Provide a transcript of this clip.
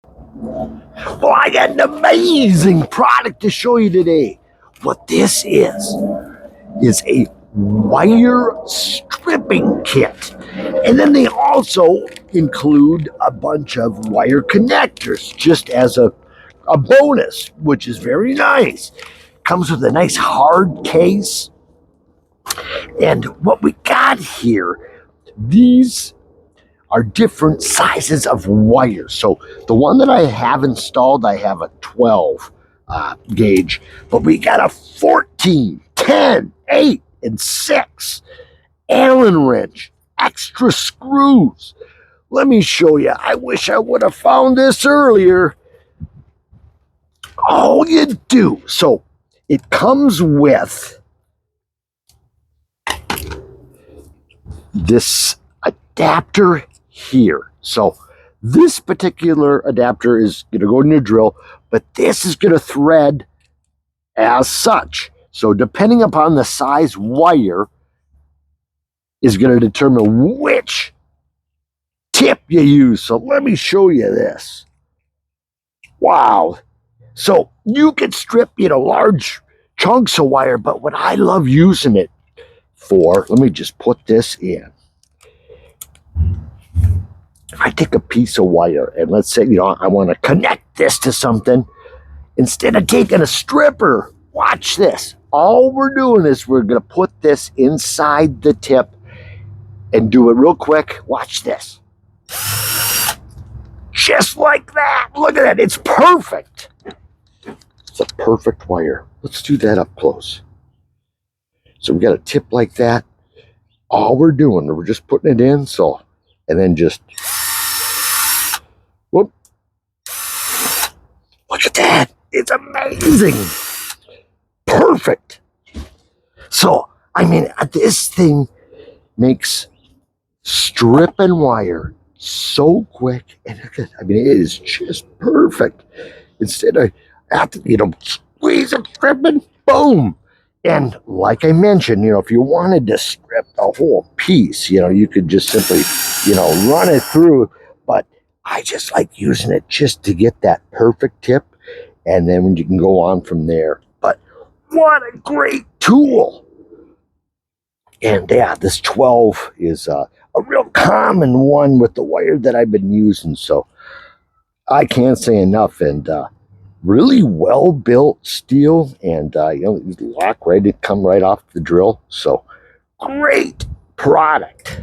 Well, I got an amazing product to show you today. What this is a wire stripping kit. And then they also include a bunch of wire connectors just as a bonus, which is very nice. Comes with a nice hard case. And what we got here, these are different sizes of wire. So the one that I have installed, I have a 12 gauge, but we got a 14, 10, 8, and 6 Allen wrench, extra screws. Let me show you. I wish I would have found this earlier. All you do, so it comes with this adapter here. So this particular adapter is going to go in your drill, but this is going to thread as such. So depending upon the size wire is going to determine which tip you use. So let me show you this. Wow. So you can strip, large chunks of wire, but what I love using it for, let me just put this in. If I take a piece of wire and let's say, I want to connect this to something, instead of taking a stripper, watch this. All we're doing is we're going to put this inside the tip and do it real quick. Watch this. Just like that. Look at that. It's perfect. It's a perfect wire. Let's do that up close. So we got a tip like that. All we're doing, we're just putting it in. So, and then just, whoop. Look at that. It's amazing. Perfect. So, this thing makes stripping wire so quick. And it is just perfect. Instead of after, squeeze it, stripping, boom. And like I mentioned, if you wanted to strip the whole piece, you could just simply, run it through. But I just like using it just to get that perfect tip. And then you can go on from there. But what a great tool. And yeah, this 12 is a real common one with the wire that I've been using. So I can't say enough. And really well built steel, and lock right, it come right off the drill. So great product.